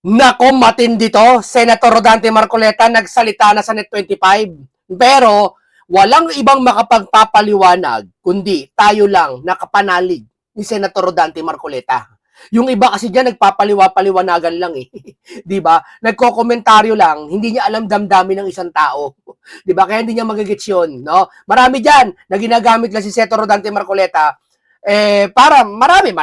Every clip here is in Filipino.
Nako, matindi to. Senator Rodante Marcoleta nagsalita na sa Net25. Pero walang ibang makapagpapaliwanag kundi tayo lang nakapanalig ni Senator Rodante Marcoleta. Yung iba kasi diyan nagpapaliwanagan lang eh. 'Di ba? Nagko-komentaryo lang, hindi niya alam damdamin ng isang tao. 'Di ba? Kaya hindi niya magigets 'yon, no? Marami diyan na ginagamit lang si Senator Rodante Marcoleta para marami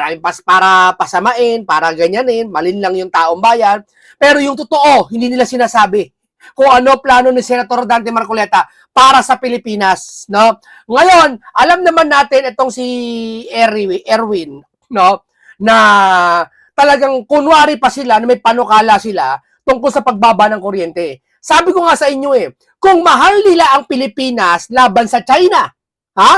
para pasamain, para ganyanin, malinlang yung taong bayan. Pero yung totoo, hindi nila sinasabi kung ano plano ni Senator Dante Marcoleta para sa Pilipinas, no? Ngayon, alam naman natin itong si Erwin, no, na talagang kunwari pa sila na may panukala sila tungkol sa pagbaba ng kuryente. Sabi ko nga sa inyo kung mahal nila ang Pilipinas laban sa China, ha?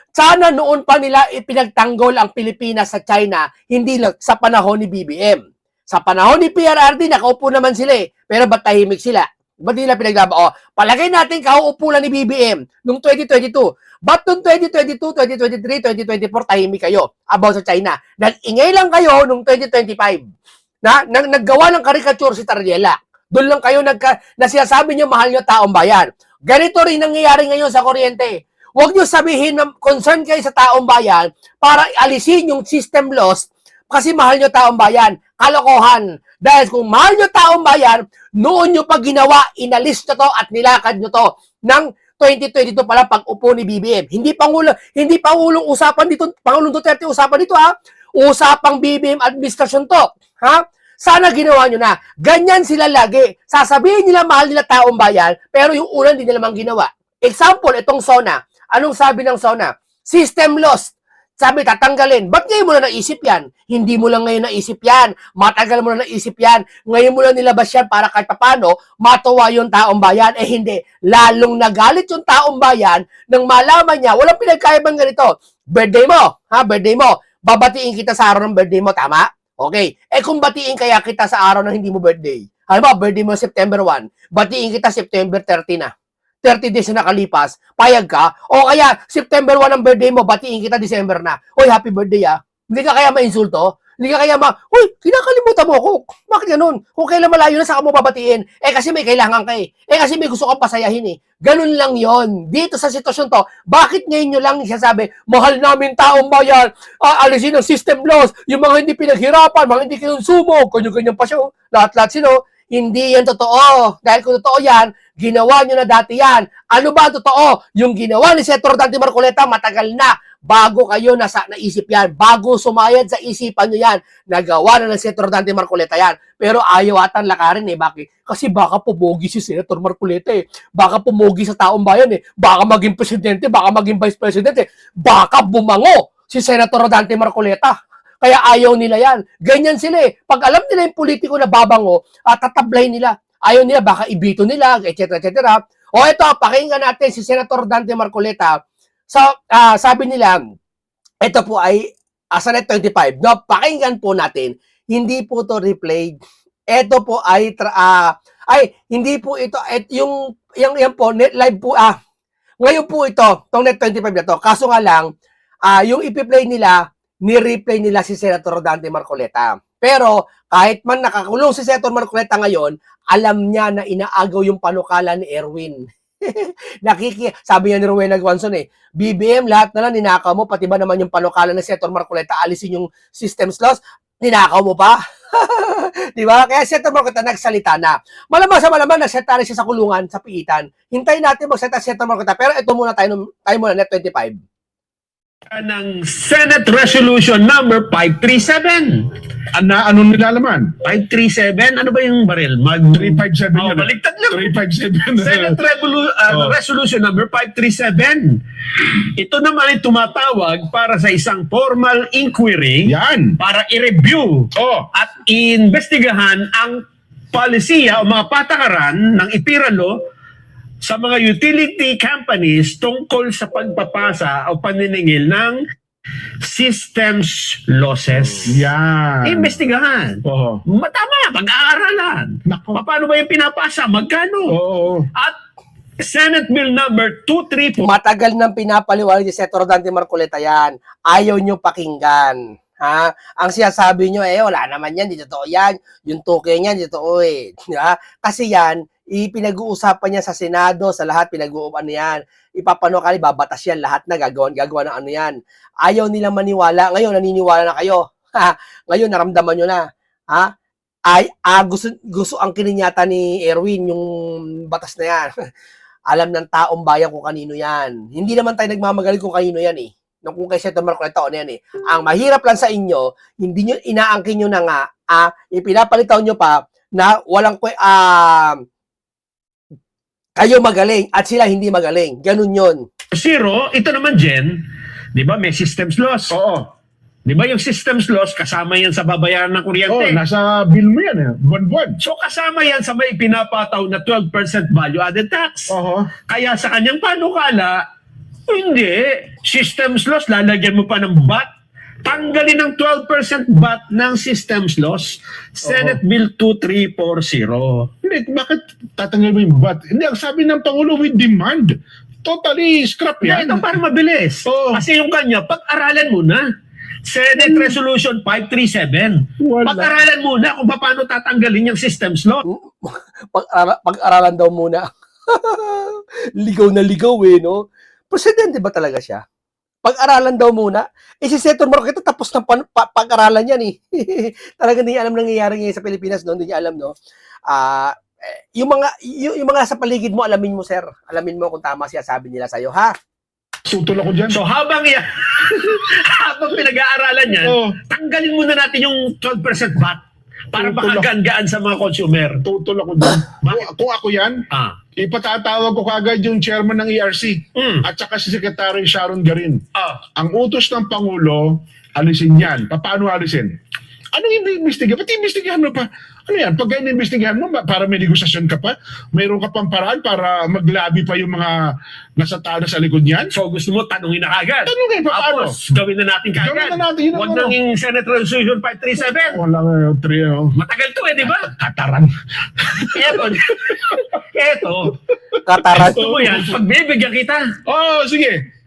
Sana noon pa nila ipinagtanggol ang Pilipinas sa China, hindi lang sa panahon ni BBM. Sa panahon ni PRRD, nakaupo naman sila pero ba't tahimik sila? Ba't nila pinaglaban? Palagay natin kauupo lang ni BBM noong 2022. Ba't noong 2022, 2023, 2024, tahimik kayo about sa China? Nag-ingay lang kayo noong 2025 na naggawa ng karikature si Tariela. Doon lang kayo na sinasabi nyo mahal nyo taong bayan. Ganito rin nangyayari ngayon sa kuryente. Huwag nyo sabihin na concern kayo sa taong bayan para alisin yung system loss kasi mahal nyo taong bayan. Kalokohan. Dahil kung mahal nyo taong bayan, noon nyo pa ginawa, inalis nyo to at nilakad nyo to ng 2022 pala pag-upo ni BBM. Hindi Pangulong usapan dito, Pangulong Duterte usapan dito ha. Usapang BBM administrasyon to. Ha? Sana ginawa nyo na. Ganyan sila lagi. Sasabihin nila mahal nila taong bayan, pero yung ulan hindi nila mang ginawa. Example, itong SONA. Anong sabi ng SONA? System lost. Sabi, tatanggalin. Ba't ngayon mo na naisip yan? Hindi mo lang ngayon naisip yan. Matagal mo na naisip yan. Ngayon mo lang nilabas yan para kahit papano matuwa yung taong bayan. Hindi. Lalong nagalit yung taong bayan nang malaman niya, walang pinagkaibang ganito. Birthday mo. Birthday mo. Babatiin kita sa araw ng birthday mo. Tama? Okay. Kung batiin kaya kita sa araw ng hindi mo birthday. Halimbawa, birthday mo September 1. Batiin kita September 30 na. 30 days na nakalipas, payag ka, o kaya September 1 ang birthday mo, batiin kita December na. Hoy, happy birthday Hindi ka kaya ma-insulto? Hindi ka kaya hoy, kinakalimutan mo ako. Bakit ganun? Kung kailan malayo na, saka mo babatiin. Kasi may kailangan ka kasi may gusto kang pasayahin Ganun lang yon. Dito sa sitwasyon to, bakit ngayon nyo lang sasabi, mahal namin taong bayan, alisin ang system loss, yung mga hindi pinaghirapan, mga hindi kinonsumo, ganyan-ganyan pa siya, lahat-lahat sino. Hindi yan totoo. Dahil kung totoo yan, ginawa nyo na dati yan. Ano ba totoo? Yung ginawa ni Senator Dante Marcoleta, matagal na. Bago kayo naisip yan. Bago sumayad sa isipan nyo yan. Nagawa na ng Senator Dante Marcoleta yan. Pero ayaw atan lakarin Bakit? Kasi baka pumogi si Senator Marcoleta Baka pumogi sa taong bayan Baka maging presidente, baka maging vice presidente. Baka bumango si Senator Dante Marcoleta. Kaya ayaw nila yan. Ganyan sila Pag alam nila yung politiko na babango, tatablay nila. Ayaw nila, baka ibito nila, etc. etc. Ito, pakinggan natin si Senator Dante Marcoleta. So, sabi nila, ito po ay sa Net25. No, pakinggan po natin. Hindi po to replay. Ito po ay, hindi po ito, yung po, net live po, ngayon po ito, tong Net25 na to. Kaso nga lang, yung ipi-play nila, ni-replay nila si Senator Dante Marcoleta. Pero kahit man nakakulong si Senator Marcoleta ngayon, alam niya na inaagaw yung panukala ni Erwin. Sabi niya ni Rowena Guanzon BBM, lahat na lang ninakaw mo, pati ba naman yung panukala ni Senator Marcoleta, alisin yung systems loss, ninakaw mo pa? Di ba? Kaya Senator Marcoleta nagsalita na. Malamang sa malamang nagsalita na siya sa kulungan, sa piitan. Hintayin natin magsalita si Senator Marcoleta. Pero ito muna tayo muna, Net25. Ng Senate Resolution number 537. Ano nilalaman? 537? Ano ba yung baril? 357 Oh, yun. baliktad lang. 357. Senate Resolution number 537. Ito naman ay tumatawag para sa isang formal inquiry Yan. para i-review at iimbestigahan ang palisiya o mga patakaran ng IPIRA sa mga utility companies tungkol sa pagpapasa o paniningil ng systems losses. Yan. Imbestigahan. Oo. Tama, pag-aaralan. Nako. Paano ba yung pinapasa? Magkano? Oo. At Senate Bill number 234. Matagal nang pinapaliwanag ni Senator Dante Marcoleta yan. Ayaw nyo pakinggan. Ha? Ang sinasabi nyo, wala naman yan, di totoo yan. Yung toke niyan, di totoo eh. Diba? Kasi yan, ipinag-uusapan niya sa Senado, sa lahat, pinag-uupan yan. Ipapano ka, babatas yan, lahat na gagawa ng ano yan. Ayaw nilang maniwala, ngayon naniniwala na kayo. Ngayon, naramdaman nyo na. Ha? Gusto ang kininyata ni Erwin, yung batas na yan. Alam ng taong bayan kung kanino yan. Hindi naman tayo nagmamagaling kung kanino yan eh. Kung kay Senator Marcoleta, ano yan eh. Ang mahirap lang sa inyo, hindi nyo, inaangkin nyo na nga, ipinapalitaw nyo pa na walang, kayo magaling at sila hindi magaling. Ganun yun. Zero, ito naman, Jen, di ba may systems loss? Oo. Di ba yung systems loss, kasama yan sa babayaran ng kuryente? Oo, nasa bill mo yan eh. Buwan-buwan. So kasama yan sa may pinapataw na 12% value added tax. Oo. Kaya sa kanyang panukala, hindi. Systems loss, lalagyan mo pa ng VAT. Tanggalin ng 12% VAT ng systems loss. Senate Bill 2340. Hindi, bakit tatanggal mo yung VAT? Hindi, ang sabi ng Pangulo with demand. Totally scrap Yeah, yan. ito para mabilis. Oo. Kasi yung kanya, pag-aralan mo na. Senate Resolution 537. Wala. Pag-aralan muna kung paano tatanggalin yung systems loss. Pag-aralan daw muna. Ligaw na ligaw eh, no? Presidente ba talaga siya? Pag-aralan daw muna. Si Senator Marcoleta tapos na pag-aralan yan eh. Talaga hindi niya alam nangyayari ngayon sa Pilipinas, no? Hindi niya alam, no? Yung mga sa paligid mo, alamin mo, sir. Alamin mo kung tama siya sabi nila sa'yo, ha? Tutol ako dyan. So habang yan, habang pinag-aaralan yan, Oo. tanggalin muna natin yung 12% VAT para makagaan sa mga consumer. Tutol ako dyan. Kung ako yan, ipatatawag ko kagad yung chairman ng ERC at saka si Secretary Sharon Garin. Ang utos ng Pangulo, alisin yan. Paano alisin? Anong investigahan? Pati investigahan mo pa. Ano yan? Pag ganyan investigahan mo, para may negosasyon ka pa, mayroon ka pang paraan para maglabi pa yung mga nasa tao sa likod niyan? So gusto mo, tanungin na kagad. Tanungin pa, paano? Tapos, gawin na natin kagad. Gawin na natin, yun ang Huwag ano. nang yung Senate Resolution 537. Wala nga yung trio. Matagal to di ba? Kataran. Eto, Kataran. gusto mo yan, pagbibigyan kita. Oh, sige.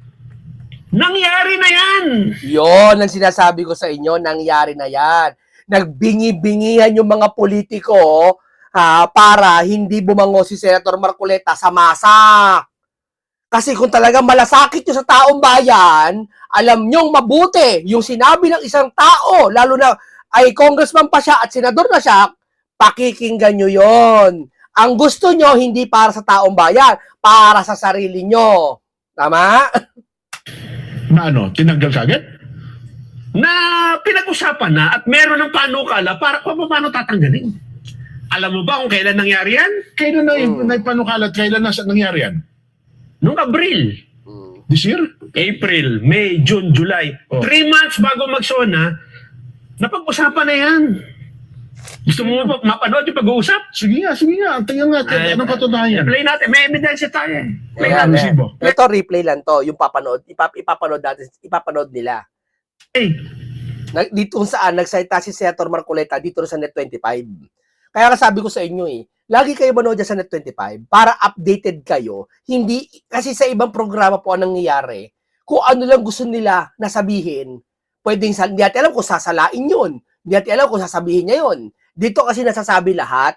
Nangyari na yan! Yon ang sinasabi ko sa inyo, nangyari na yan. Nagbingi-bingihan yung mga politiko para hindi bumango si Senator Marcoleta sa masa. Kasi kung talagang malasakit nyo sa taong bayan, alam nyong mabuti yung sinabi ng isang tao, lalo na ay congressman pa siya at senador na siya, pakikinggan nyo yon. Ang gusto nyo, hindi para sa taong bayan, para sa sarili nyo. Tama? Na ano, tinanggal kagad? Na pinag-usapan na at meron ng panukala para kung paano tatanggalin. Alam mo ba kung kailan nangyari yan? Kailan na ipanukalat? Kailan na nangyari yan? Noong Abril. This year? April, May, June, July. 3 months bago mag-SONA, napag-usapan na yan. Gusto mo mapanood yung pag-uusap? Sige nga. Tingnan natin. Anong patunayan? Play natin. May ebidensya tayo eh. Ayan, resibo. ito replay lang to, yung papanood, ipapanood nila. Eh, Dito kung saan nagsalita si Senator Marcoleta dito sa Net25. Kaya sabi ko sa inyo lagi kayo manood dyan sa Net25 para updated kayo. Hindi, kasi sa ibang programa po ang nangyayari, kung ano lang gusto nila na sabihin, pwedeng, hindi natin alam kung sasalain yun. Hindi natin alam kung sasabihin niya yun. Dito kasi nasasabi lahat.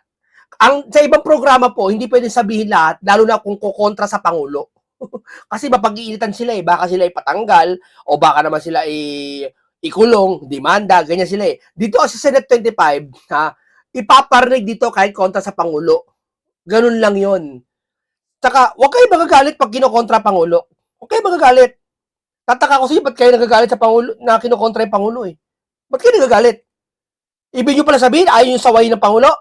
Sa ibang programa po, hindi pwedeng sabihin lahat, lalo na kung kukontra sa Pangulo. Kasi mapag-iinitan sila baka sila ipatanggal o baka naman sila ikulong, demanda, ganyan sila Dito kasi sa Senate 25, ipaparinig dito kahit kontra sa Pangulo. Ganun lang yon. Tsaka, huwag kayo magagalit pag kinokontra Pangulo. Huwag kayo magagalit. Tataka ko sa inyo, ba't kayo nagagalit sa Pangulo na kinokontra yung Pangulo Ba't kayo nagagalit? Ibig nyo pala sabihin, ayaw yung saway ng Pangulo?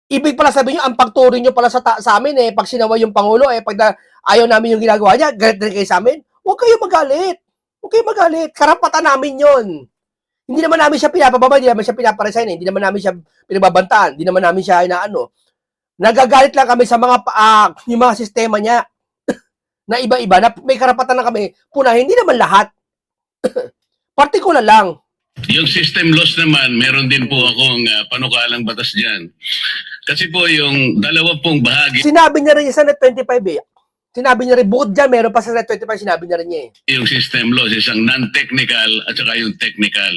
Ibig pala sabihin nyo, ang pagturo nyo pala sa amin pag sinaway yung Pangulo pag ayaw namin yung ginagawa niya, galit din kayo sa amin? Huwag kayo magalit. Huwag kayo magalit. Karapatan namin yon. Hindi naman namin siya pinapababa, hindi naman siya pinaparesign, hindi naman namin siya pinababantaan, hindi naman namin siya inaano. Nagagalit lang kami sa mga yung mga sistema niya na iba-iba, na may karapatan na kami. Punahin, hindi naman lahat. Partikular lang. Yung system loss naman, meron din po akong panukalang batas dyan. Kasi po yung dalawa pong bahagi Sinabi niya rin sa Net 25 Sinabi niya rin, bukod dyan, meron pa sa Net 25, sinabi niya rin niya eh. Yung system laws, isang non-technical at saka yung technical.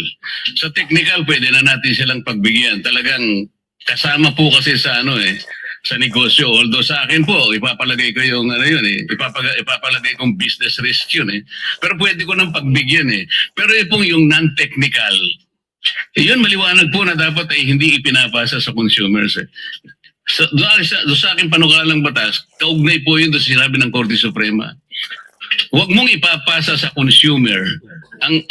Sa technical, pwede na natin silang pagbigyan. Talagang kasama po kasi sa sa negosyo. Although sa akin po, ipapalagay ko yung yun eh. Ipapalagay kong business risk yun eh. Pero pwede ko nang pagbigyan eh. Pero yung non-technical, yun maliwanag po na dapat ay hindi ipinapasa sa consumers eh. Doon sa aking panukalang batas, kaugnay po yun doon sa sinabi ng Korte Suprema. Huwag mong ipapasa sa consumer ang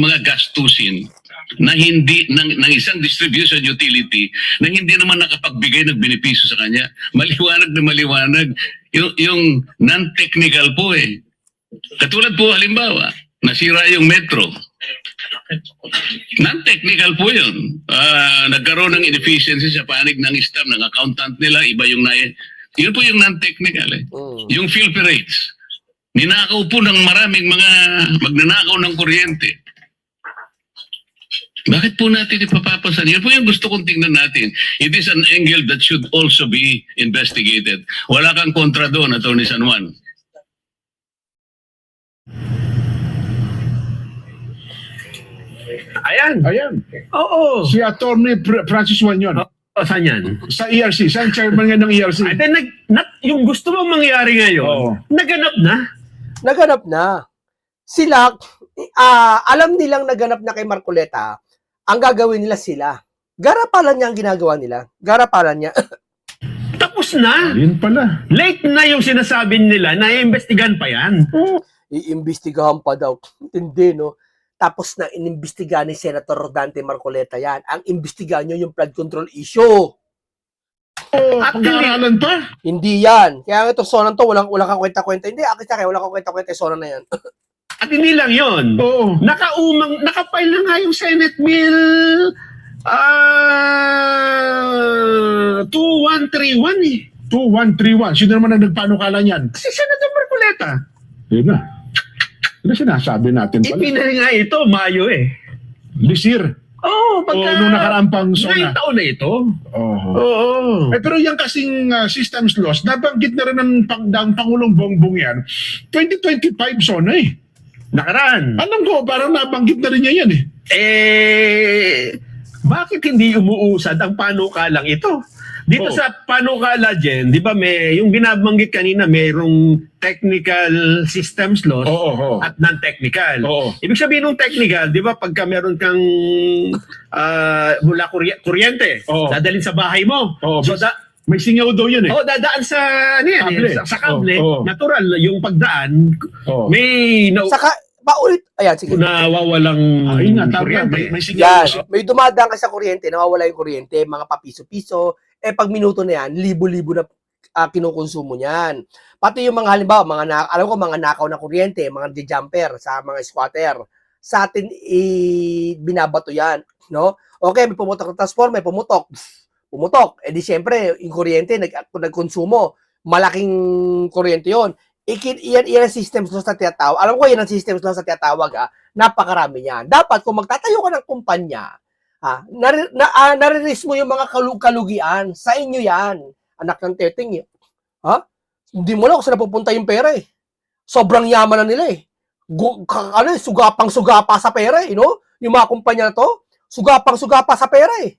mga gastusin na hindi ng isang distribution utility na hindi naman nakapagbigay ng benepisyo sa kanya. Maliwanag na maliwanag yung non-technical po eh. Katulad po halimbawa, nasira yung metro. Non-technical po yun. Nagkaroon ng inefficiency sa panig ng staff, ng accountant nila, iba yung yun po yung non-technical eh. Yung filthy rates. Ninakaw po ng maraming mga magnanakaw ng kuryente. Bakit po natin ipapapasan? Yun po yung gusto kong tingnan natin. It is an angle that should also be investigated. Wala kang kontra doon, Atty. San Juan. Ayan. Oo. Si Attorney Francis Juan yun. Saan yan? Sa ERC. Saan chairman nga ng ERC? Ay, then, yung gusto mong mangyari ngayon, Oo. naganap na. Naganap na. Sila, alam nilang naganap na kay Marcoleta, ang gagawin nila sila. Garapalan niya ang ginagawa nila. Garapalan niya. Tapos na. Yun pala. Late na yung sinasabi nila na iimbestigahan pa yan. Iimbestigahan pa daw. Hindi, no? Tapos na inimbestigahan ni Senator Rodante Marcoleta yan. Ang imbestigahan nyo yung flood control issue. At Pag-aaralan pa. Hindi yan. Kaya nga itong sonan to, walang kang kwenta-kwenta. Hindi, akin sa akin, walang kang kwenta-kwenta yung sonan na yan. At hindi lang yun. Oo. Nakapile na nga yung Senate Bill 2131 eh. 2131. Sino naman ang nagpanukala niyan? Si Senator Marcoleta. Yun na. Ano sinasabi natin pala? Ipinali nga ito, Mayo eh. This year. Oo, pagka... nung nakaraang pang ngayong sona. taon na ito. Oo. Oo. Pero yung kasing systems loss, nabanggit na rin ng Pangulong Bongbong yan, 2025 sona eh. Nakaraan. Alam ko, parang nabanggit na rin niya yan eh. Bakit hindi umuusad ang panukalang ito? Dito Oo. sa panukala, Jen, di ba may, yung binabanggit kanina, mayroong technical systems loss Oo. at non-technical. Oo. Ibig sabihin ng technical, di ba, pagka meron kang mula kuryente, Oo. dadalhin sa bahay mo. Oo. So, May singaw daw yun eh. dadaan sa, Kable. sa kable, Oo. natural, yung pagdaan, Oo. may Saka, paulit. Ayan, sige. nawawalang Ayun nga, tama. kuryente. May singaw. Yan. May dumadaan ka sa kuryente, nawawala yung kuryente, mga papiso-piso. Pag minuto na yan, libo-libo na kinukonsumo niyan. Pati yung mga halimbawa, alam ko mga nakaw na kuryente, mga jumper sa mga squatter. Sa atin, binabato yan. No? Okay, may pumutok na transformer, may pumutok. Di siyempre, yung kuryente, nagkonsumo. Malaking kuryente yon. Yan ang systems loss na tinatawag. Alam ko yan ang systems loss na tinatawag. Napakarami yan. Dapat, kung magtatayo ka ng kumpanya, nare-risk mo yung mga kalugian. Sa inyo yan. Anak ng teteng. Hindi mo lang kung saan napupunta yung pera eh. Sobrang yaman na nila eh. Sugapang-sugapa sa pera eh. No? Yung mga kumpanya na to, sugapang-sugapa sa pera eh.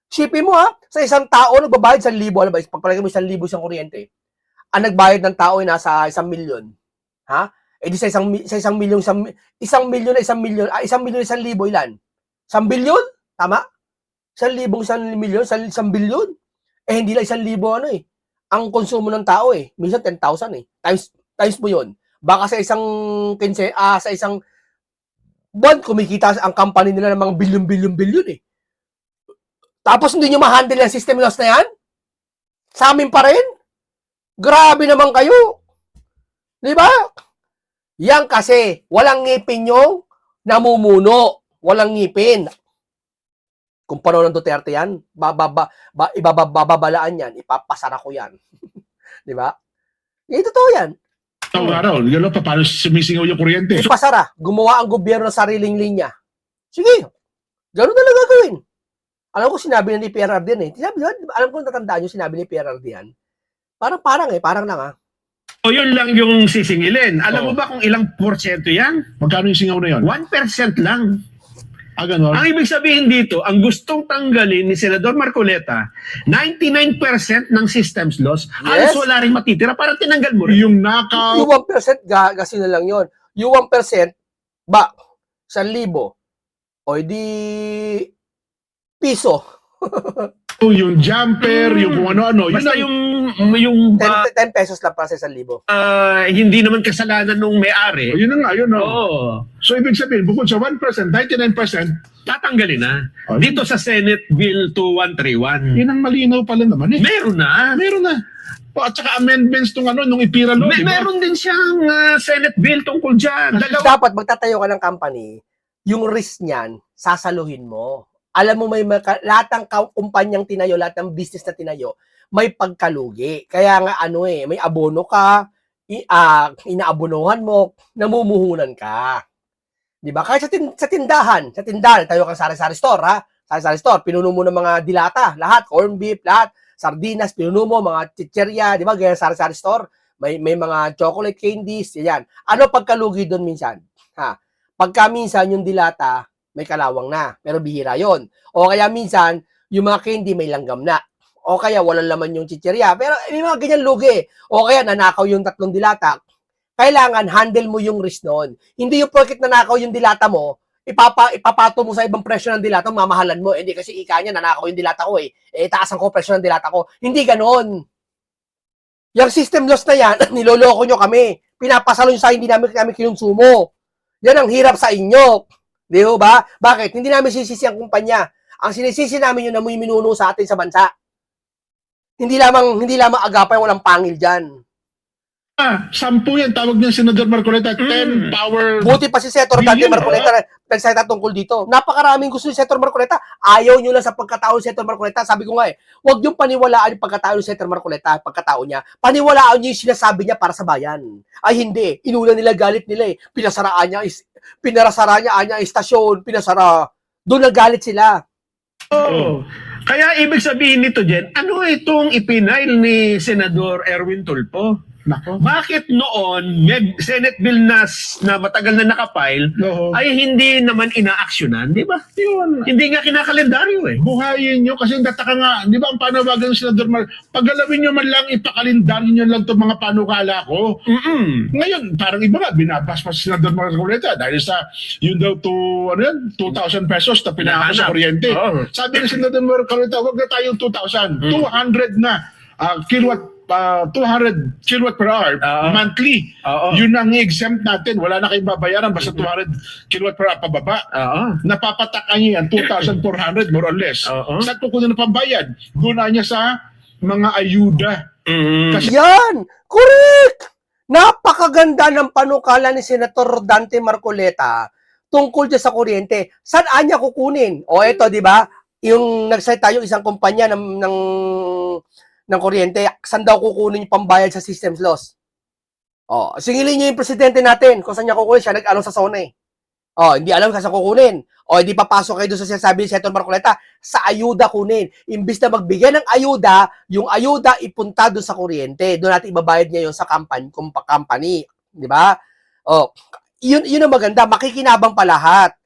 Shipin mo sa isang tao, nagbabayad 1,000. Alam ba, pagpalagay mo 1,000 isang kuryente. Ang nagbayad ng tao ay nasa 1 milyon. Di sa 1 milyon, 1 milyon na 1 milyon, 1 milyon 1,000 ilan? 1 bilyon? Tama? 1,000, 1 milyon, 1 bilyon? Hindi lang 1,000 ang konsumo ng tao eh. Minsan 10,000 eh. Times mo yun. Baka sa isang buwan, kumikita ang company nila ng mga bilyon eh. Tapos hindi nyo ma-handle yung system loss na yan? Sa amin pa rin? Grabe naman kayo. Di ba? Yan kasi, walang ngipin yung namumuno. Walang ngipin. Kung panahon ng Duterte yan, ibababalaan yan, ipapasara ko yan. Di ba? Totoo yan. Araw, gano'n pa, paano sumisingaw yung kuryente? Ipasara. Gumawa ang gobyerno ng sariling linya. Sige. Gano'n talaga gawin. Alam ko sinabi na ni PRRD yan eh. Alam ko natandaan yung sinabi ni PRRD yan. Parang lang O yun lang yung sisingilin. Alam mo ba kung ilang porsyento yan? Magkano yung singaw na yun? 1% lang. Ganon. Ang ibig sabihin dito, ang gustong tanggalin ni Senador Marcoleta, 99% ng systems loss, halos wala rin matitira para tinanggal mo rin. Yung knockout, Yung 1%, gagasin na lang yun. Yung 1%, ba, 1,000. O di, piso. yung jumper, yung kung ano-ano. Basta Yun yung 10 pesos lang para sa 1,000. hindi naman kasalanan nung may-ari. yun na nga, yun na. Oo. So, ibig sabihin, bukod sa 1%, 99%, Tatanggalin na. Oh, Dito sa Senate Bill 2131. yun ang malinaw pala naman eh. Meron na. Meron na. At saka amendments nung nung ipira law, di ba? Meron din siyang Senate Bill tungkol dyan. Dapat magtatayo ka ng company, yung risk niyan, sasaluhin mo. Alam mo, lahat ng kumpanyang tinayo, lahat ng business na tinayo, may pagkalugi. Kaya nga may abono ka, inaabonohan mo, namumuhunan ka. Di ba? Kahit sa tindahan, tayo kang sari-sari store, ha? Sari-sari store, pinuno mo ng mga dilata, lahat, corn beef, lahat, sardinas, pinuno mo, mga chicherya, di ba? Ganyan sari-sari store, may mga chocolate candies, yan. Ano pagkalugi doon minsan? Ha? Pagka minsan yung dilata, may kalawang na, pero bihira yon. O kaya minsan, yung mga candy may langgam na. O kaya walang laman yung chicherya, pero may mga ganyan lugi. O kaya nanakaw yung 3 dilata. Kailangan handle mo yung risk noon. Hindi yung porket nanakaw yung dilata mo, ipapato mo sa ibang presyo ng dilata, mamahalan mo. Hindi kasi ika niya, nanakaw yung dilata ko taasan ko presyo ng dilata ko. Hindi ganon. Yung system loss na yan, niloloko nyo kami. Pinapasalo nyo sa hindi namin kami kinonsumo. Yan ang hirap sa inyo. Di ba? Bakit? Hindi namin sisisi ang kumpanya. Ang sinisisi namin yun na may minuno sa atin sa bansa. Hindi lamang agapay, walang pangil dyan. 10 yan, tawag niya Senador Marcoleta, 10 power. Buti pa si Senator Dante Marcoleta nagsalita tungkol dito. Napakaraming gusto ni Senator Marcoleta. Ayaw nyo lang sa pagkatao ni Senator Marcoleta. Sabi ko nga huwag yung paniwalaan yung pagkatao ni Senator Marcoleta, pagkatao niya. Paniwalaan nyo yung sinasabi niya para sa bayan. Ay hindi. Inuna nila, galit nila pinasaraan niya, pinarasara niya istasyon, pinasara. Doon nagalit sila. Oo. Kaya ibig sabihin nito, Jen, ano itong ipinail ni Senador Erwin Tulfo? Nako. Bakit noon may Senate bill na matagal na nakapile ay hindi naman inaaksyonan, di ba? Yun. Hindi nga kinakalendaryo Buhayin nyo kasi dataka nga, di ba ang panawagan ng Senador paggalawin nyo man lang, ipakalendaryo nyo lang itong mga panukala ko. Ngayon, parang iba nga, binabaspas si Senador Marcoleta dahil sa yun daw 2,000 pesos na pinaka sa kuryente. Sabi ni Senador Marcoleta, huwag na tayong 2,000, 200 na kilowatt 200 kilowatt per hour monthly. Yun ang i-exempt natin. Wala na kayong babayaran basta 200 kilowatt per hour pababa. Napapatakan niya yan 2,400 more or less. Saan po kunin na pambayad? Guna niya sa mga ayuda. Kasi yan! Correct! Napakaganda ng panukala ni Senator Dante Marcoleta tungkol dyan sa kuryente. Saan niya kukunin? O eto, di ba? Yung nagsalita yung isang kumpanya ng kuryente, saan daw kukunin yung pambayad sa systems loss? Oh, singilin niyo yung presidente natin kung saan niya kukunin. Siya nag-ano sa zona Oh, hindi alam kung saan kukunin. O, hindi papasok kayo doon sa sinasabi ni Senator Marcoleta, sa ayuda kunin. Imbis na magbigay ng ayuda, yung ayuda ipunta doon sa kuryente. Doon natin ibabayad niya yun sa company. Di ba? Oh, yun ang maganda. Makikinabang pa lahat.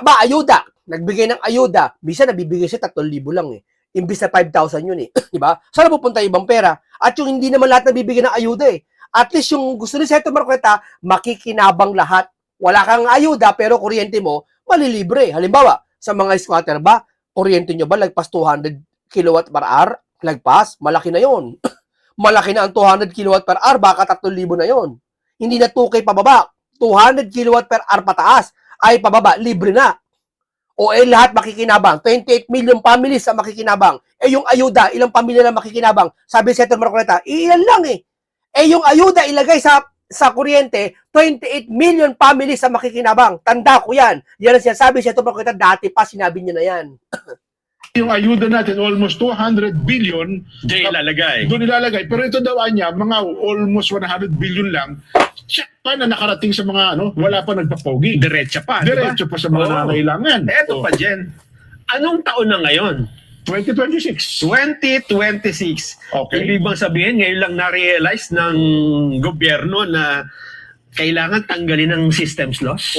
Ayuda. Nagbigay ng ayuda. Bisa nabibigay siya 3,000 lang Imbis na 5,000 yun Di ba? Saan pupunta ibang pera? At yung hindi naman lahat nabibigyan ng ayuda At least yung gusto ni Senator Marcoleta, makikinabang lahat. Wala kang ayuda, pero kuryente mo, malilibre. Halimbawa, sa mga squatter ba, kuryente nyo ba, lagpas 200 kilowatt per hour? Lagpas, malaki na yon. Malaki na ang 200 kilowatt per hour, baka 3,000 na yon. Hindi na 2K pababa. 200 kilowatt per hour pataas, ay pababa, libre na. O lahat makikinabang. 28 million families ang makikinabang. Yung ayuda, ilang pamilya na makikinabang? Sabi ni Senator Marcoleta, ilan lang yung ayuda ilagay sa kuryente, 28 million families ang makikinabang. Tanda ko yan. Yan ang sinasabi ni Senator Marcoleta, dati pa sinabi niya na yan. Yung ayuda natin, almost 200 billion. Doon ilalagay. Pero ito daw niya, mga almost 100 billion lang. Check pa na nakarating sa mga wala pa nagpapogi. Diretso pa. Diretso pa sa mga nangailangan. Eto pa, Jen. Anong taon na ngayon? 2026. 2026. Okay. Ibig bang sabihin, ngayon lang na-realize ng gobyerno na kailangan tanggalin ng systems loss?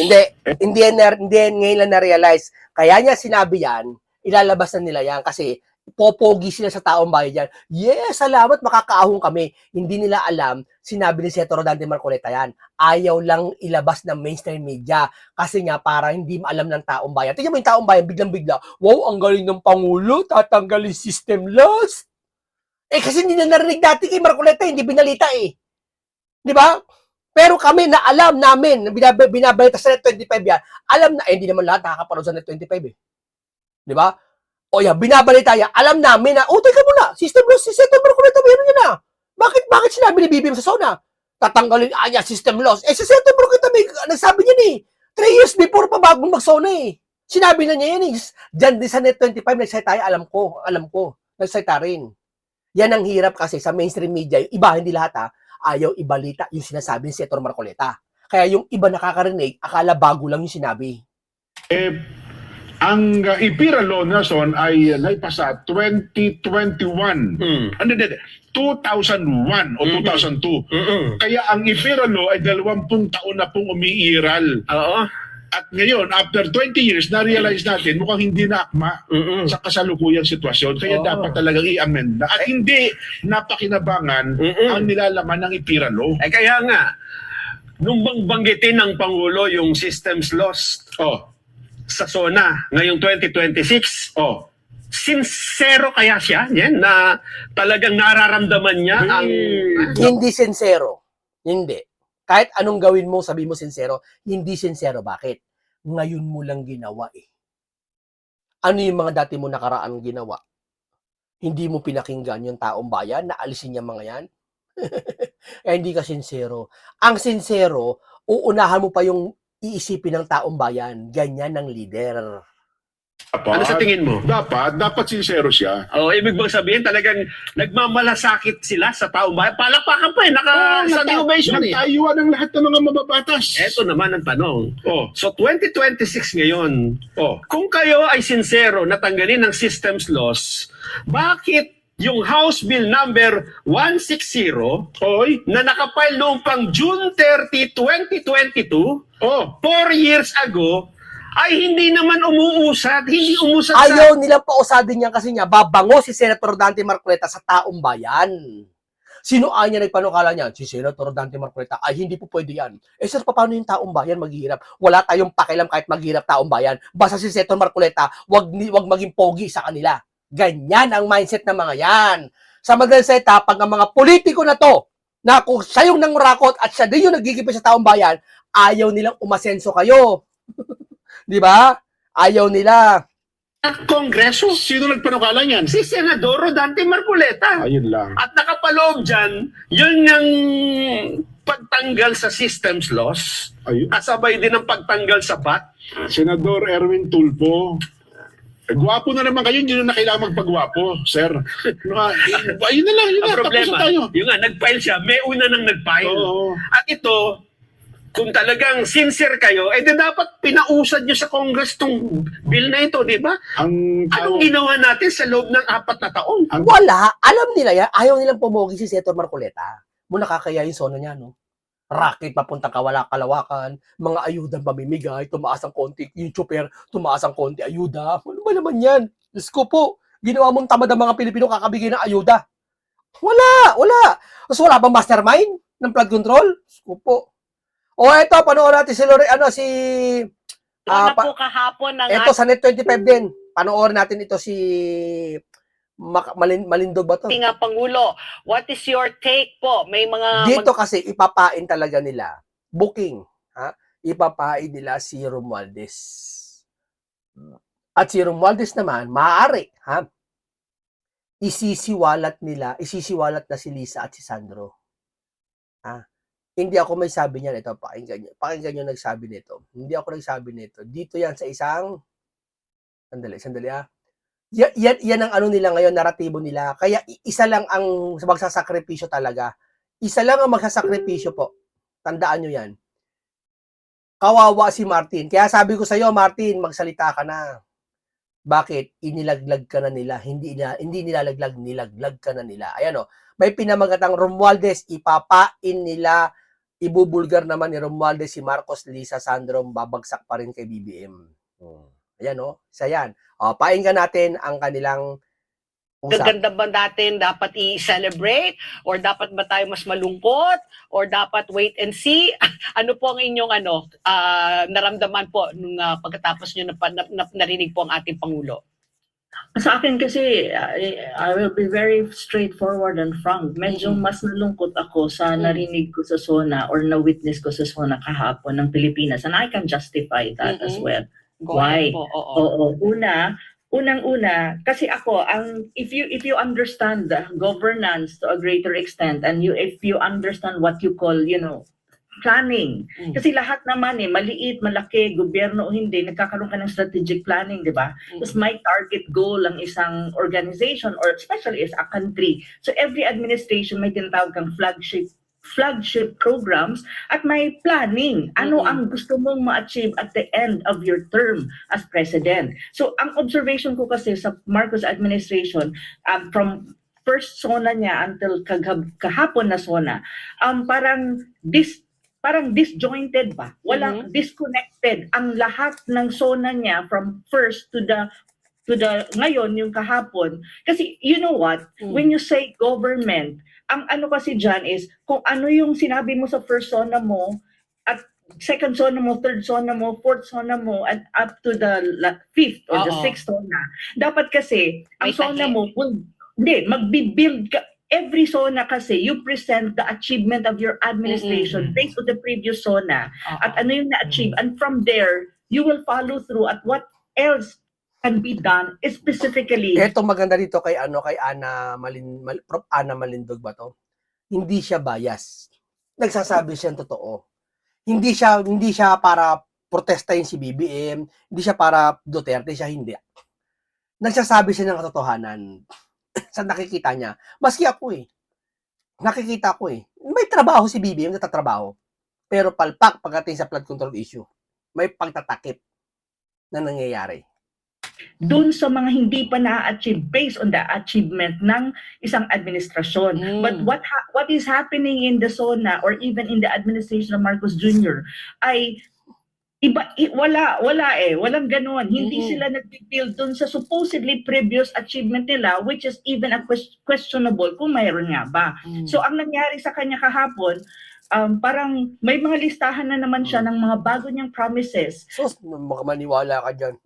Hindi yan ngayon lang na-realize. Kaya niya sinabi yan, ilalabas na nila yan kasi popogi sila sa taong bayan yan. Yes, salamat, makakaahon kami. Hindi nila alam, sinabi ni Senator Rodante Marcoleta yan. Ayaw lang ilabas ng mainstream media kasi nga para hindi alam ng taong bayan. Tingnan mo yung taong bayan, biglang-bigla, wow, ang galing ng Pangulo, tatanggalin system loss. Kasi hindi na narinig dati kay Marcoleta, hindi binalita eh. Di ba? Pero kami na alam namin, binabalita sa Net 25 yan, alam na, hindi naman lahat nakakapanood sa Net 25 eh. Di ba? O yan, binabalita yan, alam namin na, teka muna, system loss, si Senator Marcoleta, meron niya na. Bakit sinabi ni BBM sa SONA? Tatanggalin, system loss. Si Senator Marcoleta, nagsabi niya eh, 3 years before pa bagong mag-SONA eh. Sinabi na niya yan eh. Diyan din sa Net 25, nagsalita tayo, alam ko, nagsalita rin. Yan ang hirap kasi sa mainstream media, yung iba, hindi lahat ayaw ibalita yung sinasabi ni Senator Marcoleta. Kaya yung iba nakakarinig, akala bago lang yung sinabi. Ang IPIRA law na son ay naipasa 2021. 2001 o 2002. Kaya ang IPIRA law ay 20 taon na pong umiiral. Oo. At ngayon, after 20 years, na-realize natin mukhang hindi na akma sa kasalukuyang sitwasyon. Kaya dapat talagang i-amend na. At hindi napakinabangan ang nilalaman ng IPIRA law. Kaya nga, nung banggitin ng Pangulo yung systems lost sa SONA ngayong 2026, sincero kaya siya yan na talagang nararamdaman niya ang... Hindi sincero. Hindi. Kahit anong gawin mo, sabi mo sincero, hindi sincero. Bakit? Ngayon mo lang ginawa eh. Ano yung mga dati mo nakaraan ginawa? Hindi mo pinakinggan yung taong bayan na alisin niya mga yan? Hindi ka sincero. Ang sincero, uunahan mo pa yung iisipin ng taong bayan. Ganyan ng leader. Ano sa tingin mo? Dapat sincero siya. Ibig bang sabihin talagang nagmamalasakit sila sa taong bayan? Palakpakan pa naka-standing ovation eh. Nagtayuan ng lahat ng mga mababatas. Eto naman ang tanong. So 2026 ngayon, kung kayo ay sincero na tanggalin ng systems loss, bakit yung House Bill number 160 na nakapile noong pang June 30, 2022, 4 years ago, ay hindi naman umuusad, hindi umusad Ayaw nilang pausadin yan kasi nga babango si Senator Dante Marcoleta sa taong bayan. Sino ay niya nagpanukala niyan? Si Senator Dante Marcoleta. Ay, hindi po pwede yan. Sir, paano yung taong bayan maghihirap? Wala tayong pakialam kahit maghihirap taong bayan. Basta si Senator Marcoleta, wag maging pogi sa kanila. Ganyan ang mindset ng mga yan. Sa madaling salita, pag ang mga politiko na to, na kung siya yung nangurakot at siya din yung nagigipit sa taong bayan, ayaw nilang umasenso kayo. Di ba? Ayaw nila. Kongreso. Sino nagpanukala niyan? Si Senador Rodante Marcoleta. Ayun lang. At nakapaloob dyan, yun ng pagtanggal sa systems loss, kasabay din ng pagtanggal sa PAT. Senador Erwin Tulfo. Gwapo na naman kayo, hindi na kailangan magpagwapo, sir. Ayun na lang, yun Ang na, problema, tapos na tayo. yung nga, nag-file siya, may una nang nag-file. At ito, kung talagang sincere kayo, di dapat pinausad nyo sa Congress tong bill na ito, di ba? Anong ginawa natin sa loob ng 4 na taon? Wala. Alam nila yan. Ayaw nilang pumogi si Senator Marcoleta. Muna kakaya yung sono niya, no? Racket papunta Kalawakan, mga ayudang pamimigay, tumaas ang konti, yung chopper, tumaas ang konti, ayuda. Ano ba naman yan? Diyos ko po, ginawa mong tamad ang mga Pilipino kakabigay ng ayuda. Wala. Tapos wala bang mastermind ng flood control? Diyos ko po. Eto, panoorin natin si po kahapon ng Eto, sa Net 25 din. Panoorin natin ito si Malindog ba to? ating Pangulo. What is your take po? May mga... Dito kasi ipapain talaga nila. Booking. Ipapain nila si Romualdez. At si Romualdez naman, maaari. Isisiwalat na si Lisa at si Sandro. Hindi ako may sabi niyan. Ito, pakinggan nyo nagsabi nito. Hindi ako nagsabi nito. Dito yan sa isang... Sandali. Yan ang ano nila ngayon, naratibo nila. Kaya isa lang ang magsasakripisyo talaga. Isa lang ang magsasakripisyo po. Tandaan nyo yan. Kawawa si Martin. Kaya sabi ko sa'yo, Martin, magsalita ka na. Bakit? Inilaglag ka na nila. Hindi nilalaglag, nilaglag ka na nila. Ayan o. May pinamagatang Romualdez, ipapain nila, ibubulgar naman ni Romualdez si Marcos, Lisa, Sandro, babagsak pa rin kay BBM. Ayan o. Isa yan. O, painggan natin ang kanilang usap. Gaganda ba natin dapat i-celebrate? Or dapat ba tayo mas malungkot? Or dapat wait and see? Ano po ang inyong naramdaman po nung pagkatapos nyo narinig po ang ating Pangulo? Sa akin kasi, I will be very straightforward and frank. Medyo mas nalungkot ako sa narinig ko sa SONA or na-witness ko sa SONA kahapon ng Pilipinas. And I can justify that as well. Go Why? ahead po. Oo. Oo. Unang-una, kasi ako, if you understand the governance to a greater extent and if you understand what you call, planning. Kasi lahat naman maliit, malaki, gobyerno o hindi, nagkakaroon ka ng strategic planning, di ba? Tapos may target goal ang isang organization or especially as a country. So every administration may tinatawag kang flagship programs at may planning. Ano ang gusto mong ma-achieve at the end of your term as president. So ang observation ko kasi sa Marcos administration, from first SONA niya until kahapon na SONA, parang disjointed ba? Walang disconnected ang lahat ng SONA niya from first to the ngayon yung kahapon. Kasi you know what, when you say government, ang ano kasi dyan is kung ano yung sinabi mo sa first SONA mo at second SONA mo, third SONA mo, fourth SONA mo, and up to the fifth or the sixth SONA. Dapat kasi ang SONA mo magbi-build ka. Every SONA kasi, you present the achievement of your administration based on the previous SONA at ano yung na-achieve. And from there, you will follow through at what else can be done specifically. Ito maganda dito kay Prof. Ana Malindog ba to? Hindi siya bias. Nagsasabi siya ng totoo. Hindi siya para protestahin si BBM, hindi siya para Duterte, siya hindi. Nagsasabi siya ng katotohanan. Sa nakikita niya. Maski ako nakikita ko may trabaho si BBM, natatrabaho. Pero palpak pagdating sa flood control issue. May pagtatakip na nangyayari. Doon sa mga hindi pa na-achieve based on the achievement ng isang administrasyon. But what is happening in the SONA or even in the administration of Marcos Jr. ay walang ganoon. Hindi sila nag-build doon sa supposedly previous achievement nila, which is even a questionable kung mayroon nga ba. So ang nangyari sa kanya kahapon, parang may mga listahan na naman siya ng mga bago niyang promises. So, maniwala ka dyan.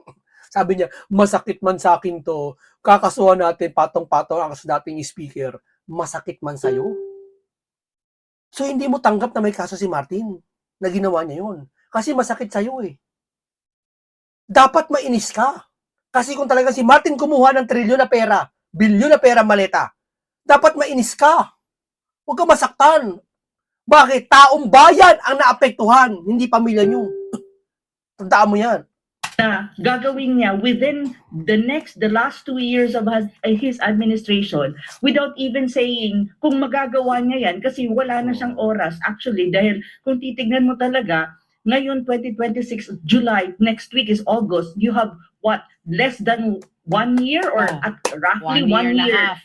Sabi niya, masakit man sa akin to, kakasuhan natin patong-patong ang dating speaker, masakit man sa'yo. So, hindi mo tanggap na may kaso si Martin na ginawa niya yun. Kasi masakit sa'yo Dapat mainis ka. Kasi kung talaga si Martin kumuha ng bilyon na pera maleta, dapat mainis ka. Huwag ka masaktan. Bakit? Taong bayan ang naapektuhan, hindi pamilya niyo. Tandaan mo yan. Na gagawin niya within the last 2 years of his administration without even saying kung magagawa niya yan kasi wala na siyang oras actually dahil kung titignan mo talaga ngayon 2026 July, next week is August, you have what, less than 1 year or at roughly 1 year and a half.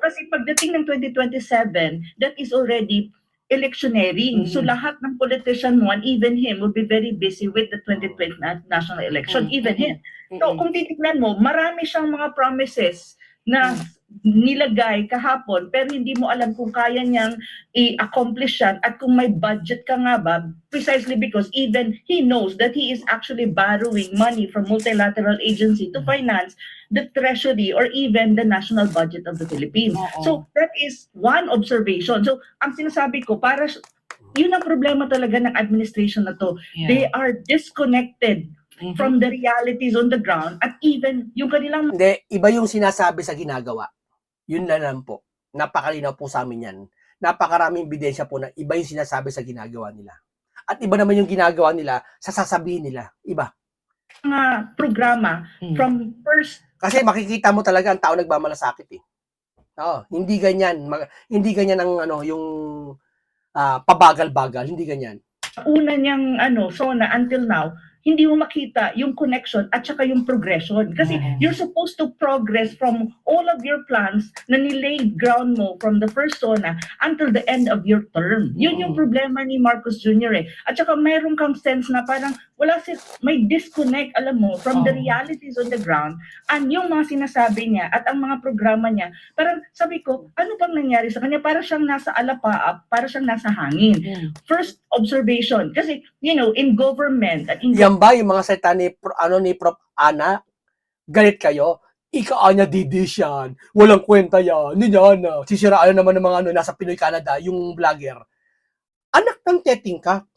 Kasi pagdating ng 2027 that is already electioneering. So lahat ng politician mo and even him will be very busy with the 2020 national election, even him. So kung titignan mo, marami siyang mga promises na nilagay kahapon pero hindi mo alam kung kaya niyang i-accomplish yan at kung may budget ka nga ba, precisely because even he knows that he is actually borrowing money from multilateral agency to finance the treasury or even the national budget of the Philippines. So that is one observation. So ang sinasabi ko, yun ang problema talaga ng administration na to. They are disconnected from the realities on the ground at even yung kanilang... Hindi, iba yung sinasabi sa ginagawa. Yun na lang po. Napakalinaw po sa amin yan. Napakaraming ebidensya po na iba yung sinasabi sa ginagawa nila. At iba naman yung ginagawa nila sa sasabihin nila. Iba. Mga programa from first... Kasi makikita mo talaga ang tao nagmamalasakit hindi ganyan. Hindi ganyan ang yung pabagal-bagal. Hindi ganyan. Una niyang SONA until now, hindi mo makita yung connection at saka yung progression. Kasi you're supposed to progress from all of your plans na nilaid ground mo from the first SONA until the end of your term. Yun yung problema ni Marcos Jr. At saka mayroon kang sense na parang may disconnect, alam mo, from the realities on the ground and yung mga sinasabi niya at ang mga programa niya. Parang sabi ko, ano bang nangyari sa kanya? Para siyang nasa alapaap, para siyang nasa hangin. First observation, kasi, in government, at in Yan ba yung mga salita ni, ni Prof. Ana? Galit kayo? Ika-anya didis yan. Walang kwenta yan. Hindi yan. Sisiraan naman ng mga nasa Pinoy Canada, yung vlogger. Anak ng teting ka.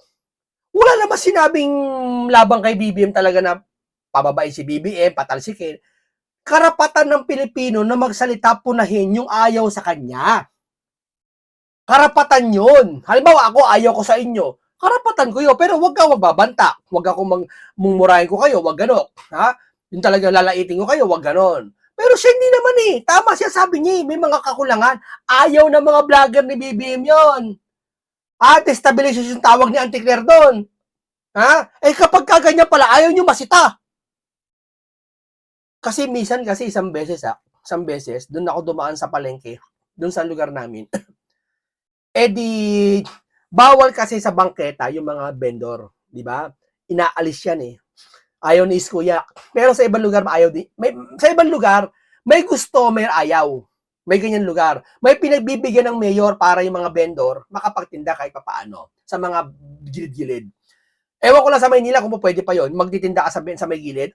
Wala naman sinabing labang kay BBM talaga na pababain si BBM, patalsikin. Karapatan ng Pilipino na magsalita, punahin yung ayaw sa kanya. Karapatan yun. Halimbawa, ako ayaw ko sa inyo. Karapatan ko yun. Pero wag ka magbabanta. Wag ako mumurahin ko kayo. Wag gano'n. Ha? Yung talaga lalaitin ko kayo. Wag gano'n. Pero siya hindi naman eh. Tama siya, sabi niya eh. May mga kakulangan. Ayaw ng mga vlogger ni BBM yon. Destabilization yung tawag ni Auntie Claire doon. Ha? Eh kapag kaganyan pala, ayaw nyo masita. Kasi minsan, isang beses, doon ako dumaan sa palengke, doon sa lugar namin. Bawal kasi sa bangketa yung mga vendor, di ba? Inaalis yan eh. Ayaw ni Iskuya. Pero sa ibang lugar, sa ibang lugar, may gusto, may ayaw. May ganyan lugar. May pinagbibigyan ng mayor para yung mga vendor makapagtinda kahit papaano sa mga gilid-gilid. Ewan ko lang sa Maynila kung pwede pa yon. Magtitinda ka sa may gilid.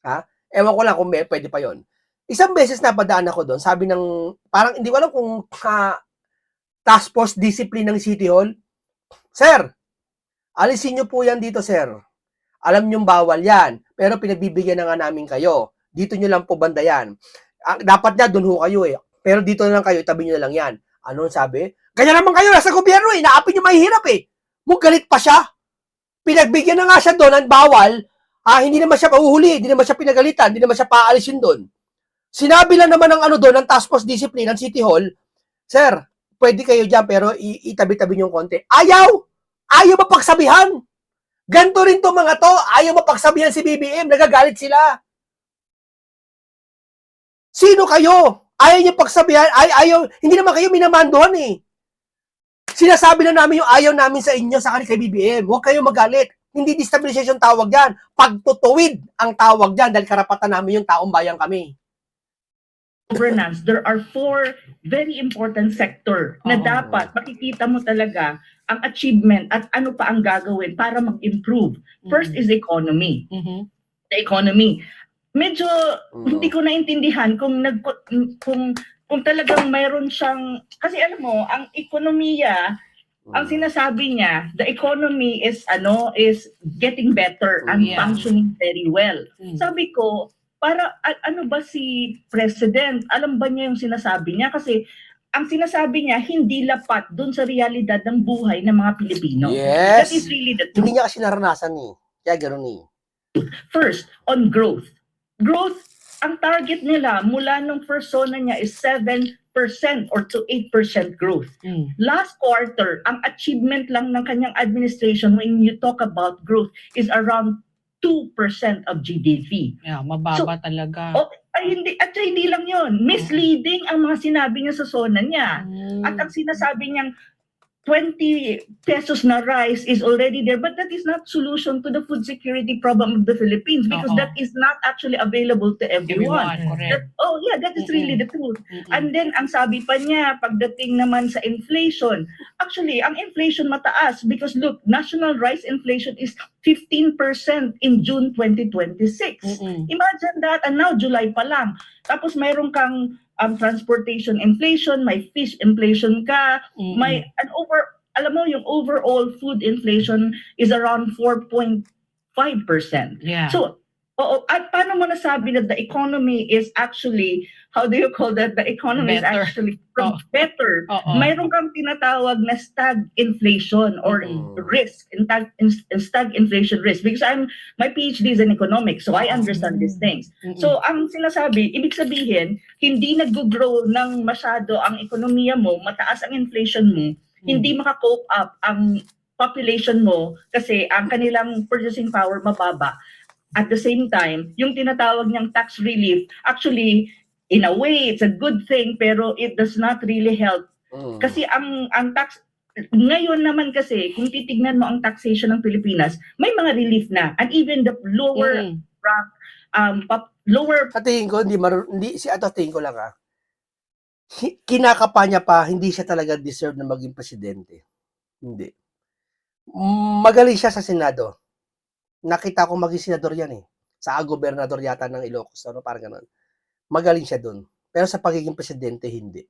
Ha? Ewan ko lang kung pwede pa yon. Isang beses napadaan ako doon, sabi ng, parang hindi ko alam kung task force discipline ng City Hall. Sir, alisin nyo po yan dito, sir. Alam nyo bawal yan, pero pinagbibigyan na nga namin kayo. Dito nyo lang po banda yan. Dapat nga, doon ho kayo eh. Pero dito na lang kayo, itabi nyo na lang yan. Ano sabi? Ganyan naman kayo, nasa gobyerno eh. Naapin nyo mahihirap eh. Galit pa siya. Pinagbigyan na nga siya doon ang bawal. Hindi naman siya pauhuli, hindi naman siya pinagalitan, hindi naman siya paalisin doon. Sinabi lang naman ng doon, ng task force discipline ng City Hall, sir, pwede kayo dyan, pero itabi-tabi nyo konti. Ayaw! Ayaw mapagsabihan! Ganto rin to mga to, ayaw mapagsabihan si BBM, nagagalit sila. Sino kayo? Ayaw nyo pagsabihan, ayaw, hindi naman kayo minamandohan eh. Sinasabi na namin yung ayaw namin sa inyo sa kay BBM. Huwag kayo magalit. Hindi destabilization tawag yan. Pagtutuwid ang tawag yan dahil karapatan namin yung taong bayan kami. Governance, there are 4 very important sector na dapat makikita mo talaga ang achievement at ano pa ang gagawin para mag-improve. First is economy. The economy. Medyo hindi ko naintindihan kung talagang mayroon siyang, kasi alam mo, ang ekonomiya, ang sinasabi niya, the economy is getting better and functioning very well. Sabi ko, para ano ba si President? Alam ba niya yung sinasabi niya? Kasi ang sinasabi niya, hindi lapat dun sa realidad ng buhay ng mga Pilipino. Yes. That is really the truth. Hindi niya kasi naranasan eh. Kaya gano'n eh. First, on growth. Growth, ang target nila mula nung first SONA niya is 7% or to 8% growth. Last quarter, ang achievement lang ng kanyang administration when you talk about growth is around 2% of GDP. Yeah, mababa talaga. Hindi lang yun. Misleading ang mga sinabi niya sa SONA niya. At ang sinasabi niyang 20 pesos na rice is already there, but that is not solution to the food security problem of the Philippines because that is not actually available to everyone. Correct. That is really the truth. And then, ang sabi pa niya, pagdating naman sa inflation, actually, ang inflation mataas because look, national rice inflation is 15% in June 2026. Imagine that, and now July pa lang. Tapos mayroon kang transportation inflation, may fish inflation ka, may alam mo yung overall food inflation is around 4.5%. Yeah. So, at paano mo nasabi na the economy is actually, how do you call that? The economy is actually better. Mayroon kang tinatawag na stagflation or risk, stagflation risk. Because my PhD is in economics, so I understand these things. So, ang sinasabi, ibig sabihin, hindi nag-grow ng masyado ang ekonomiya mo, mataas ang inflation mo, hindi maka-cope up ang population mo kasi ang kanilang purchasing power mababa. At the same time, yung tinatawag niyang tax relief, actually, in a way, it's a good thing, pero it does not really help. Kasi ang tax, ngayon naman kasi, kung titignan mo ang taxation ng Pilipinas, may mga relief na. And even the lower rank, lower Sa tingin ko, hindi, tingin ko lang kinakapa niya pa, hindi siya talaga deserve na maging presidente. Hindi. Magaling siya sa Senado. Nakita ko maging senador yan sa gobernador yata ng Ilocos, parang ganun. Magaling siya doon. Pero sa pagiging presidente, hindi.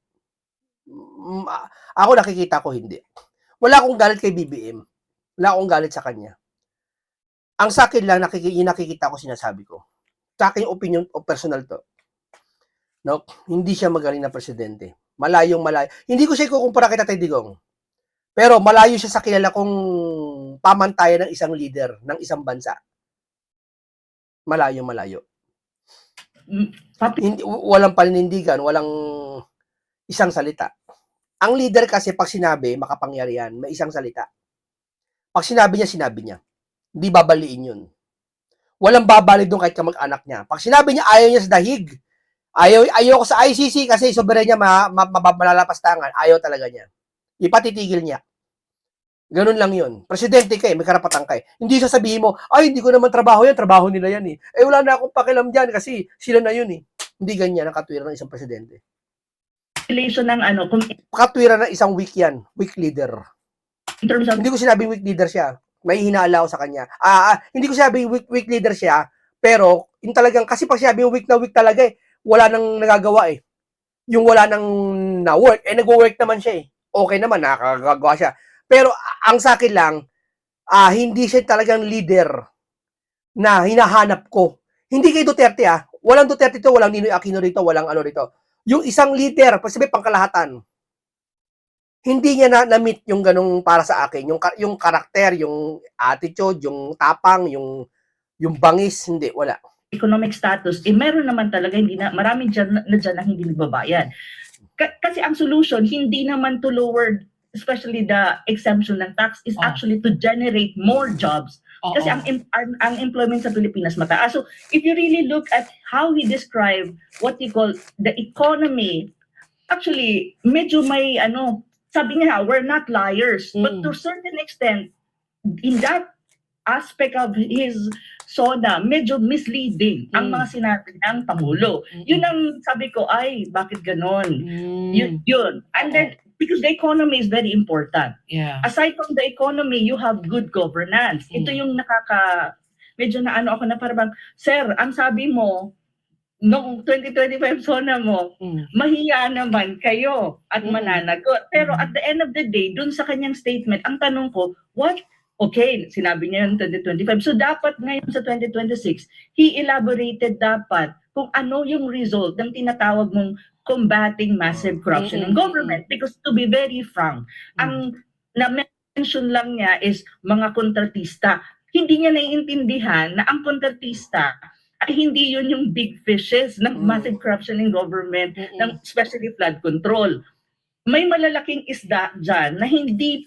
Ako nakikita ko hindi. Wala akong galit kay BBM. Wala akong galit sa kanya. Ang sa akin lang, nakikita ko, sinasabi ko. Sa akin, opinion o personal to. No? Hindi siya magaling na presidente. Malayong malayo. Hindi ko siya ikukumpara kay Tatay Digong. Pero malayo siya sa kilala kong pamantayan ng isang leader ng isang bansa. Malayo. Hindi, walang paninindigan, walang isang salita. Ang leader kasi pag sinabi, makapangyarihan, may isang salita. Pag sinabi niya. Hindi babaliin yun. Walang babalik doon kahit kamag-anak niya. Pag sinabi niya, ayaw niya sa dahig. Ayaw ko sa ICC kasi soberanya niya malalapastangan. Ayaw talaga niya. Ipatitigil niya. Ganun lang yun. Presidente ka may karapatan ka Hindi sasabihin mo, ay, hindi ko naman trabaho yan, trabaho nila yan wala na akong pakialam dyan kasi sila na yun Hindi ganyan ang katwiran ng isang presidente. population ng Katwiran ng isang weak yan, weak leader. in terms of Hindi ko sinabing weak leader siya. May hinala ako sa kanya. Hindi ko sinabing weak leader siya, pero yung talagang, kasi pag sinabing weak na weak talaga wala nang nagagawa Yung wala nang na-work, nag-work naman siya Okay naman, nakakagawa siya. Pero ang sa akin lang, hindi siya talagang leader na hinahanap ko. Hindi kay Duterte Walang Duterte to, walang Ninoy Aquino rito, walang ano rito. Yung isang leader, sabi pangkalahatan. Hindi niya na-meet yung ganung para sa akin, yung karakter, yung attitude, yung tapang, yung bangis, hindi, wala. economic status, meron naman talaga, marami dyan na hindi nagbabayad. Kasi ang solution, hindi naman to lower, especially the exemption ng tax, is actually to generate more jobs. Kasi ang employment sa Pilipinas mataas. So if you really look at how he described what you call the economy, actually, medyo may sabi niya, we're not liars. But to a certain extent, in that aspect of his SONA, medyo misleading ang mga sinabi ng Pangulo. Yun ang sabi ko, ay, bakit ganon? Yun. And then, because the economy is very important. Yeah. Aside from the economy, you have good governance. Ito yung medyo na ako na parang, sir, ang sabi mo, noong 2025 SONA mo, mahiya naman kayo at mananagot. Pero at the end of the day, dun sa kanyang statement, ang tanong ko, okay, sinabi niya yung 2025. So dapat ngayon sa 2026, he elaborated dapat kung ano yung result ng tinatawag mong combating massive corruption in government. Because to be very frank, ang na-mention lang niya is mga kontratista. Hindi niya naiintindihan na ang kontratista ay hindi yun yung big fishes ng massive corruption in government, ng especially flood control. May malalaking isda dyan na hindi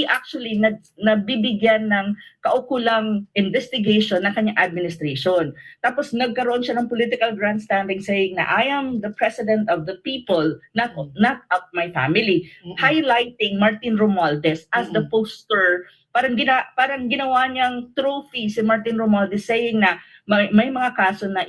actually nabibigyan ng kaukulang investigation ng kanyang administration. Tapos nagkaroon siya ng political grandstanding saying na I am the president of the people, not of my family. Highlighting Martin Romualdez as the poster. Parang ginawa niyang trophy si Martin Romualdez saying na may mga kaso na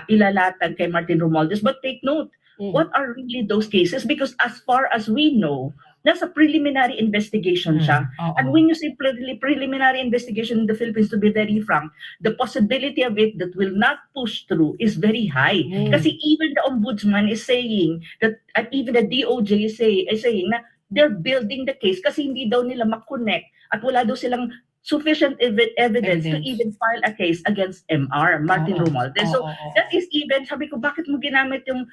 ilalatag kay Martin Romualdez. But take note, what are really those cases? Because as far as we know, nasa preliminary investigation siya. And when you say preliminary investigation in the Philippines, to be very frank, the possibility of it that will not push through is very high. Kasi even the ombudsman is saying that, at even the DOJ is saying na they're building the case kasi hindi daw nila makonect at wala daw silang sufficient evidence to even file a case against Martin Romualdez. So that is even, sabi ko, bakit mo ginamit yung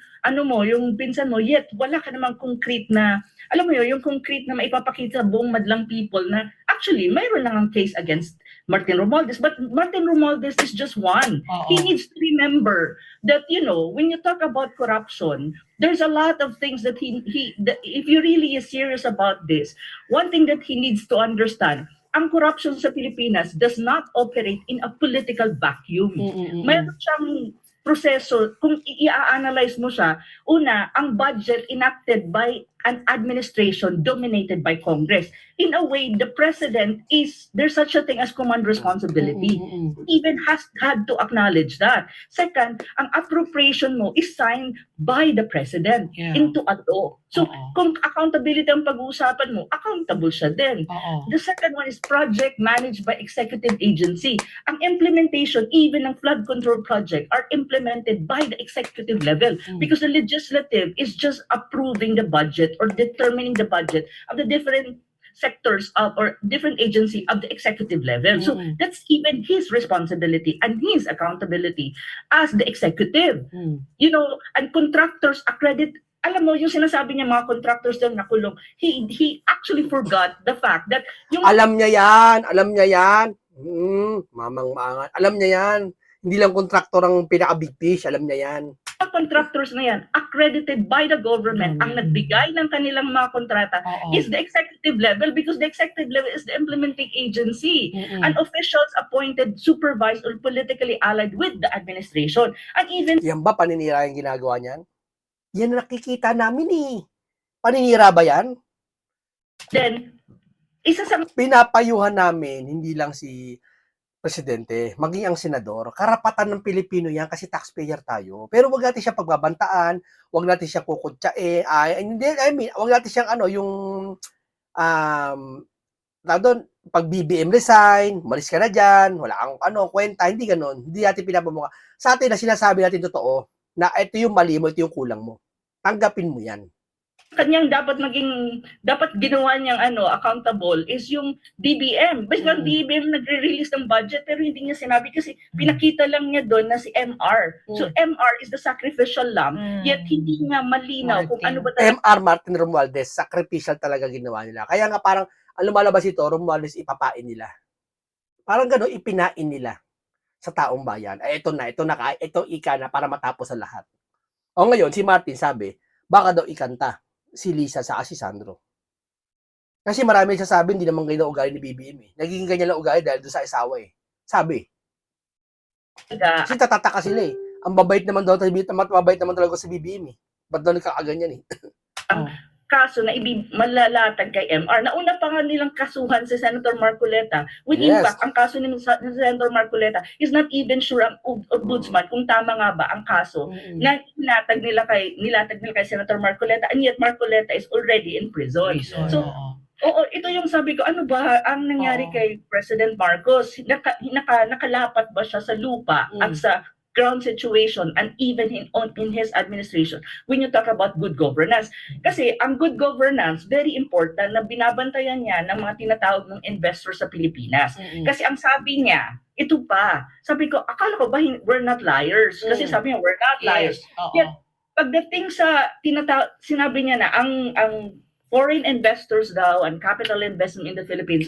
yung pinsan mo, yet wala ka namang concrete na, alam mo yung concrete na maipapakita sa buong madlang people na Actually, mayroon lang ang case against Martin Romualdez, but Martin Romualdez is just one. Oo. He needs to remember that, when you talk about corruption, there's a lot of things that that if you really is serious about this, one thing that he needs to understand, ang corruption sa Pilipinas does not operate in a political vacuum. Mayroon siyang proseso, kung i-analyze mo siya, una, ang budget enacted by an administration dominated by Congress. In a way, the president there's such a thing as command responsibility. Even had to acknowledge that. Second, ang appropriation mo is signed by the president Yeah. into a law. So, Oo. kung accountability ang pag-uusapan mo, accountable siya din. Oo. The second one is project managed by executive agency. Ang implementation, even ng flood control project, are implemented by the executive level because the legislative is just approving the budget or determining the budget of the different sectors or different agency of the executive level. So that's even his responsibility and his accountability as the executive. And contractors alam mo, yung sinasabi niya mga contractors daw nakulong, he actually forgot the fact that yung Alam niya yan. Mamang-mangan. Alam niya yan. Hindi lang kontraktor ang pinaka-big fish, alam niya yan. mga contractors na yan accredited by the government, ang nagbigay ng kanilang mga kontrata is the executive level because the executive level is the implementing agency and officials appointed, supervised, or politically allied with the administration. And even Yan ba paninira yung ginagawa niyan? Yan nakikita namin eh. Paninira ba yan? then, isa sa Pinapayuhan namin, hindi lang si presidente, maging ang senador, karapatan ng Pilipino yan kasi taxpayer tayo. Pero wag natin siya pagbabantaan, wag natin siya kukutsain, wag natin siyang doon, pag BBM resign, malis ka na dyan, wala kang kwenta, hindi ganon. Hindi natin pinapamukha. Sa atin na sinasabi natin totoo, na ito yung mali mo, ito yung kulang mo. Tanggapin mo yan. kanyang dapat ginawa niyang accountable is yung DBM. Basta ang DBM nagre-release ng budget pero hindi niya sinabi kasi pinakita lang niya doon na si MR. So MR is the sacrificial lamb, yet hindi niya malinaw kung ano ba talaga. MR Martin Romualdez, sacrificial talaga ginawa nila. Kaya nga parang, ang lumalabas ito, Romualdez ipapain nila. Parang gano'n, ipinain nila sa taong bayan. Ito ika na para matapos ang lahat. O ngayon, si Martin sabi, baka daw ikanta si Lisa sa si Sandro. Kasi marami sasabi, hindi naman ganyan ugali ni BBM eh. Nagiging ganyan lang ugali dahil doon sa asawa eh. Sabi. Kasi tatataka sila eh. Ang babait naman daw, mabait naman talaga sa BBM eh. Ba't daw nagkakaganyan eh? Kaso na malalatag kay MR. Nauna pa nga nilang kasuhan si Senator Marcoleta. When in fact, ang kaso ni Senator Marcoleta is not even sure ang ombudsman kung tama nga ba ang kaso na nilatag nila kay Senator Marcoleta, and yet Marcoleta is already in prison. So, ito yung sabi ko, ano ba ang nangyari kay President Marcos? Nakalapat ba siya sa lupa at sa ground situation and even in his administration when you talk about good governance? Kasi ang good governance, very important na binabantayan niya ng mga tinatawag ng investors sa Pilipinas. Kasi ang sabi niya, ito pa, sabi ko, akala ko ba we're not liars? Kasi sabi niya, we're not liars. Yet, pagdating sa sinabi niya na ang foreign investors daw and capital investment in the Philippines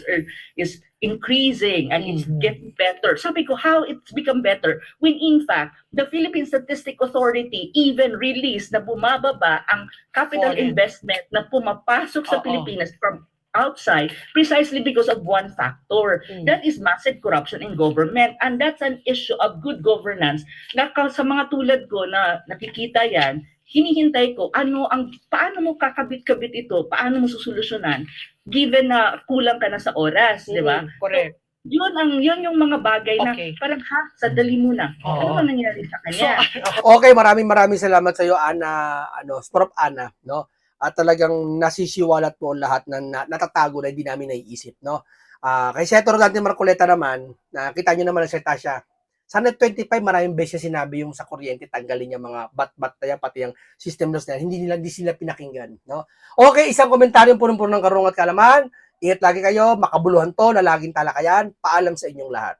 is increasing and it's getting better. Sabi ko, how it's become better when in fact, the Philippine Statistic Authority even released na bumababa ang capital investment na pumapasok sa Pilipinas from outside precisely because of one factor. That is massive corruption in government, and that's an issue of good governance na sa mga tulad ko na nakikita yan, hinihintay ko paano mo kakabit-kabit ito, paano mo susolusyonan given na kulang ka na sa oras, di ba? Correct. So, yun yung mga bagay na parang sadali muna. Ano ba nangyari sa kanya? Okay, maraming salamat sa iyo, Ana, Prof. Ana, no? At talagang nasisiwalat mo lahat na natatago na hindi namin naiisip, no? Kay Senator Rodante Marcoleta naman, nakita niyo naman sa siya. Sa Net 25, maraming beses sinabi yung sa kuryente, tanggalin niya mga bat-bat na yan, pati yung system loss na yan. Hindi sila pinakinggan. No? Okay, isang komentaryo punong-puno ng karunong at kalaman. Ingat lagi kayo, makabuluhan to na laging talakayan. Paalam sa inyong lahat.